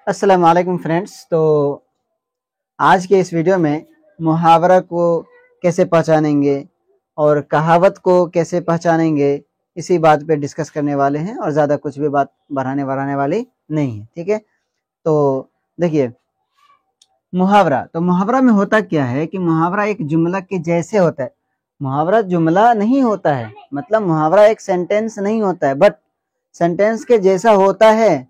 अस्सलाम वालेकुम फ्रेंड्स। तो आज के इस वीडियो में मुहावरा को कैसे पहचानेंगे और कहावत को कैसे पहचानेंगे, इसी बात पे डिस्कस करने वाले हैं और ज़्यादा कुछ भी बात बढ़ाने वाली नहीं है। ठीक है, तो देखिए मुहावरा में होता क्या है कि मुहावरा एक जुमला के जैसे होता है। मुहावरा जुमला नहीं होता है, मतलब मुहावरा एक सेंटेंस नहीं होता है, बट सेंटेंस के जैसा होता है।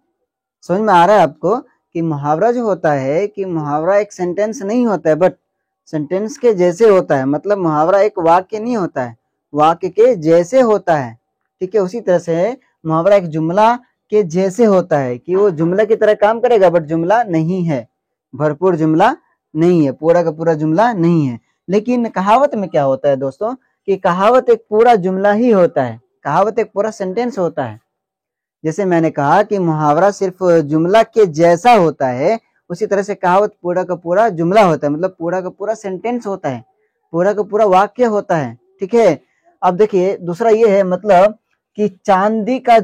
समझ में आ रहा है आपको कि मुहावरा जो होता है कि मुहावरा एक सेंटेंस नहीं होता है, बट सेंटेंस के जैसे होता है। मतलब मुहावरा एक वाक्य नहीं होता है, वाक्य के जैसे होता है। ठीक है, उसी तरह से मुहावरा एक जुमला के जैसे होता है कि वो जुमला की तरह काम करेगा, बट जुमला नहीं है, भरपूर जुमला नहीं है, पूरा का पूरा जुमला नहीं है। लेकिन कहावत में क्या होता है दोस्तों कि कहावत एक पूरा जुमला ही होता है, कहावत एक पूरा सेंटेंस होता है। जैसे मैंने कहा कि मुहावरा सिर्फ जुमला के जैसा होता है, उसी तरह से कहावत पूरा का पूरा जुमला होता है, मतलब पूरा का पूरा सेंटेंस होता है, पूरा का पूरा वाक्य होता है। ठीक है, अब देखिए दूसरा ये है मतलब कि चांदी का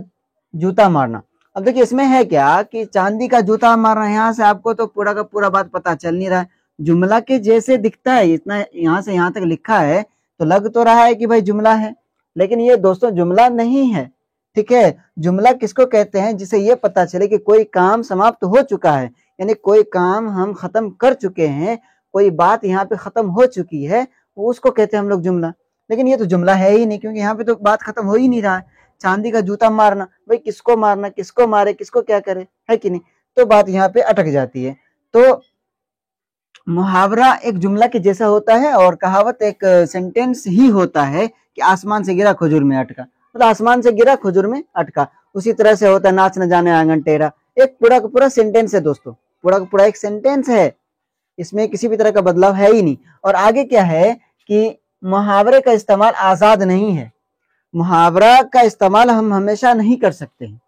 जूता मारना। अब देखिए इसमें है क्या कि चांदी का जूता मारना, यहाँ से आपको तो पूरा का पूरा बात पता चल नहीं रहा है, जुमला के जैसे दिखता है, इतना यहाँ से यहाँ तक लिखा है तो लग तो रहा है कि भाई जुमला है, लेकिन ये दोस्तों जुमला नहीं है। ठीक है, जुमला किसको कहते हैं? जिसे ये पता चले कि कोई काम समाप्त हो चुका है, यानी कोई काम हम खत्म कर चुके हैं, कोई बात यहाँ पे खत्म हो चुकी है, उसको कहते हैं हम लोग जुमला। लेकिन ये तो जुमला है ही नहीं, क्योंकि यहाँ पे तो बात खत्म हो ही नहीं रहा है। चांदी का जूता मारना, भाई किसको मारना, किसको मारे, किसको क्या करे, है कि नहीं? तो बात यहाँ पे अटक जाती है। तो मुहावरा एक जुमला के जैसा होता है और कहावत एक सेंटेंस ही होता है कि आसमान से गिरा खजूर में अटका, मतलब आसमान से गिरा खजूर में अटका। उसी तरह से होता है नाच न जाने आंगन टेढ़ा, एक पूरा का पूरा सेंटेंस है दोस्तों, पूरा का पूरा एक सेंटेंस है, इसमें किसी भी तरह का बदलाव है ही नहीं। और आगे क्या है कि मुहावरे का इस्तेमाल आजाद नहीं है, मुहावरा का इस्तेमाल हम हमेशा नहीं कर सकते हैं।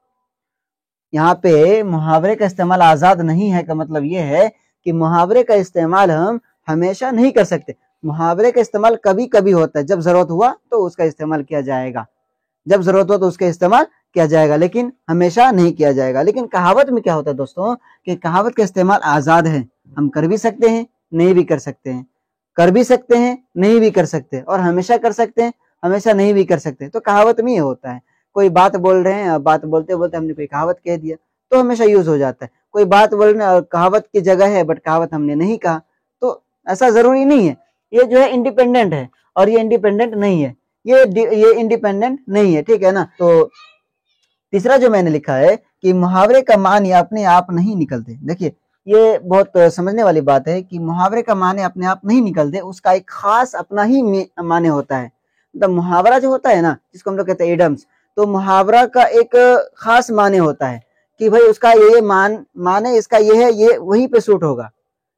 यहाँ पे मुहावरे का इस्तेमाल आजाद नहीं है का मतलब ये है कि मुहावरे का इस्तेमाल हम हमेशा नहीं कर सकते। मुहावरे का इस्तेमाल कभी कभी होता है, जब जरूरत हुआ तो उसका इस्तेमाल किया जाएगा, जब जरूरत हो तो उसका इस्तेमाल किया जाएगा, लेकिन हमेशा नहीं किया जाएगा। लेकिन कहावत में क्या होता है दोस्तों कि कहावत का इस्तेमाल आजाद है, हम कर भी सकते हैं, नहीं भी कर सकते हैं, कर भी सकते हैं, नहीं भी कर सकते, और हमेशा कर सकते हैं, हमेशा नहीं भी कर सकते। तो कहावत में ये होता है, कोई बात बोल रहे हैं, बात बोलते बोलते हमने कोई कहावत कह दिया तो हमेशा यूज हो जाता है। कोई बात बोलने और कहावत की जगह है बट कहावत हमने नहीं कहा, तो ऐसा जरूरी नहीं है। ये जो है इंडिपेंडेंट है और ये इंडिपेंडेंट नहीं है, ये इंडिपेंडेंट नहीं है। ठीक है ना? तो तीसरा जो मैंने लिखा है कि मुहावरे का माने अपने आप नहीं निकलते। देखिए ये बहुत समझने वाली बात है कि मुहावरे का माने अपने आप नहीं निकलते, उसका एक खास अपना ही माने होता है। मतलब मुहावरा जो होता है ना, जिसको हम लोग कहते हैं इडम्स, तो मुहावरा का एक खास माने होता है कि भाई उसका ये माने इसका ये है, ये वहीं पे सूट होगा।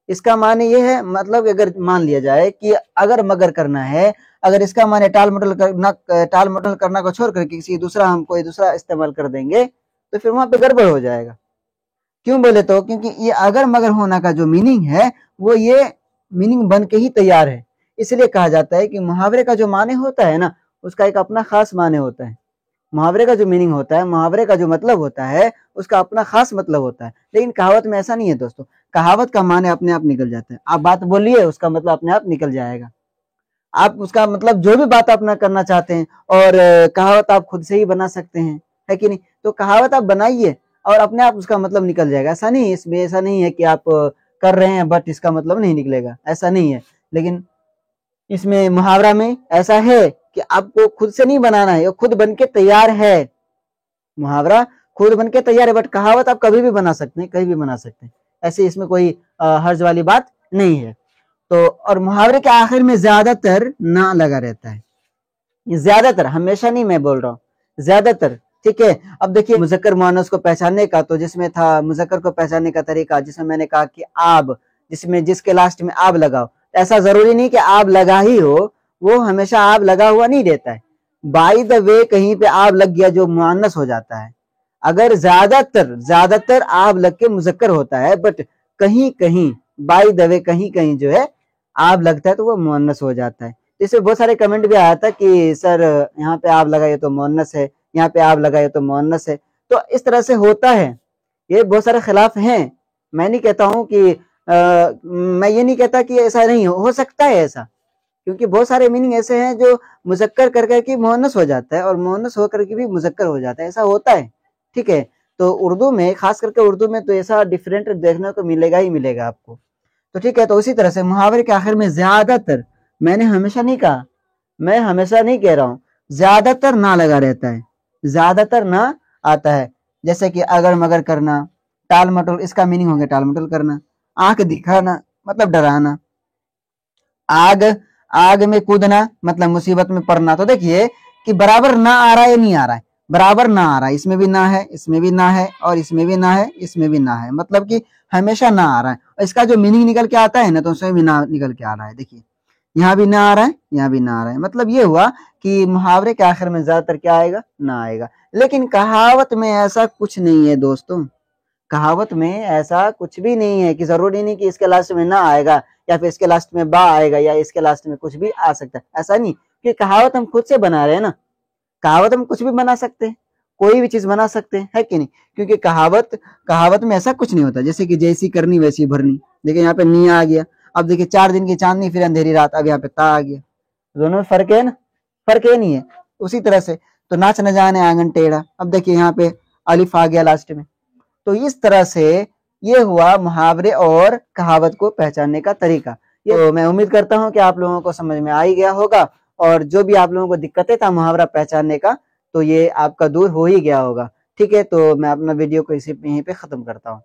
इसका माने ये है, मतलब अगर मान लिया जाए कि अगर मगर करना है, अगर इसका माने टाल मटोल करना को छोड़ कर किसी दूसरा हम कोई दूसरा इस्तेमाल कर देंगे तो फिर वहां पे गड़बड़ हो जाएगा। क्यों बोले तो क्योंकि ये अगर मगर होना का जो मीनिंग है वो ये मीनिंग बन के ही तैयार है। इसलिए कहा जाता है कि मुहावरे का जो माने होता है ना, उसका एक अपना खास माने होता है। मुहावरे का जो मीनिंग होता है, मुहावरे का जो मतलब होता है, उसका अपना खास मतलब होता है। लेकिन कहावत में ऐसा नहीं है दोस्तों, कहावत का माने अपने आप निकल जाता है। आप बात बोलिए, उसका मतलब अपने आप निकल जाएगा। आप उसका मतलब जो भी बात आप ना करना चाहते हैं, और कहावत आप खुद से ही बना सकते हैं, है कि नहीं? तो कहावत आप बनाइए और अपने आप उसका मतलब निकल जाएगा। ऐसा नहीं, इसमें ऐसा नहीं है कि आप कर रहे हैं बट इसका मतलब नहीं निकलेगा, ऐसा नहीं है। लेकिन इसमें मुहावरा में ऐसा है कि आपको खुद से नहीं बनाना है, वो खुद बन के तैयार है। मुहावरा खुद बन के तैयार है, बट कहावत आप कभी भी बना सकते हैं, कहीं भी बना सकते हैं, ऐसे इसमें कोई हर्ज वाली बात नहीं है। तो और मुहावरे के आखिर में ज्यादातर ना लगा रहता है, ज्यादातर, हमेशा नहीं मैं बोल रहा हूँ, ज्यादातर। ठीक है, अब देखिए मुजक्कर मुअन्नस को पहचानने का, तो जिसमें था मुजक्कर को पहचानने का तरीका, जिसमें मैंने कहा कि आब, जिसमें जिसके लास्ट में आब लगाओ। ऐसा जरूरी नहीं कि आब लगा ही हो, वो हमेशा आब लगा हुआ नहीं रहता है। बाय द वे कहीं पे आब लग गया जो मुअन्नस हो जाता है। अगर ज्यादातर ज्यादातर आब लग के मुजक्कर होता है, बट कहीं कहीं बाय द वे कहीं कहीं जो है आब लगता है तो वो मुअन्नस हो जाता है। इसमें बहुत सारे कमेंट भी आया था कि सर यहाँ पे आब लगाए तो मुअन्नस है, यहाँ पे आब लगाए तो मुअन्नस है। तो इस तरह से होता है, ये बहुत सारे खिलाफ हैं, मैं नहीं कहता हूँ कि मैं ये नहीं कहता कि ऐसा नहीं हो सकता है ऐसा, क्योंकि बहुत सारे मीनिंग ऐसे हैं जो मुजक्कर कर करके मुअन्नस हो जाता है और मुअन्नस होकर के भी मुजक्कर हो जाता है, ऐसा होता है। ठीक है, तो उर्दू में, खास करके उर्दू में तो ऐसा डिफरेंट देखने को मिलेगा ही मिलेगा आपको। तो ठीक है, तो उसी तरह से मुहावरे के आखिर में ज्यादातर, मैंने हमेशा नहीं कहा, मैं हमेशा नहीं कह रहा हूं, ज्यादातर ना लगा रहता है, ज्यादातर ना आता है। जैसे कि अगर मगर करना, टाल मटोल, इसका मीनिंग हो गया टाल मटोल करना। आंख दिखाना मतलब डराना। आग, आग में कूदना मतलब मुसीबत में पड़ना। तो देखिए कि बराबर ना आ रहा है, नहीं आ रहा है, बराबर ना आ रहा है, इसमें भी ना है, इसमें भी ना है, और इसमें भी ना है, इसमें भी ना है, मतलब कि हमेशा ना आ रहा है। और इसका जो मीनिंग निकल के आता है ना, तो उसमें भी ना निकल के आ रहा है। देखिए यहाँ भी ना आ रहा है, यहाँ भी ना आ रहा है, मतलब ये हुआ कि मुहावरे के आखिर में ज्यादातर क्या आएगा, ना आएगा। लेकिन कहावत में ऐसा कुछ नहीं है दोस्तों, कहावत में ऐसा कुछ भी नहीं है कि जरूरी नहीं कि इसके लास्ट में ना आएगा या फिर इसके लास्ट में बा आएगा या इसके लास्ट में कुछ भी आ सकता है, ऐसा नहीं। कि कहावत हम खुद से बना रहे हैं ना, कहावत हम कुछ भी बना सकते हैं, कोई भी चीज बना सकते हैं, है कि नहीं। क्योंकि कहावत, कहावत में ऐसा कुछ नहीं होता, जैसे कि जैसी करनी वैसी भरनी। देखिए यहाँ पे नी आ गया, अब देखिए 4 दिन की चांदनी फिर अंधेरी रात, अब यहाँ पे ता आ गया, दोनों में फर्क है ना, फर्क है नहीं है। उसी तरह से तो नाच न जाने आंगन टेढ़ा, अब देखिए यहाँ पे अलिफ आ गया लास्ट में। तो इस तरह से ये हुआ मुहावरे और कहावत को पहचानने का तरीका। ये तो मैं उम्मीद करता हूँ कि आप लोगों को समझ में आ ही गया होगा, और जो भी आप लोगों को दिक्कतें था मुहावरा पहचानने का, तो ये आपका दूर हो ही गया होगा। ठीक है, तो मैं अपना वीडियो को इसी यहीं पे खत्म करता हूँ।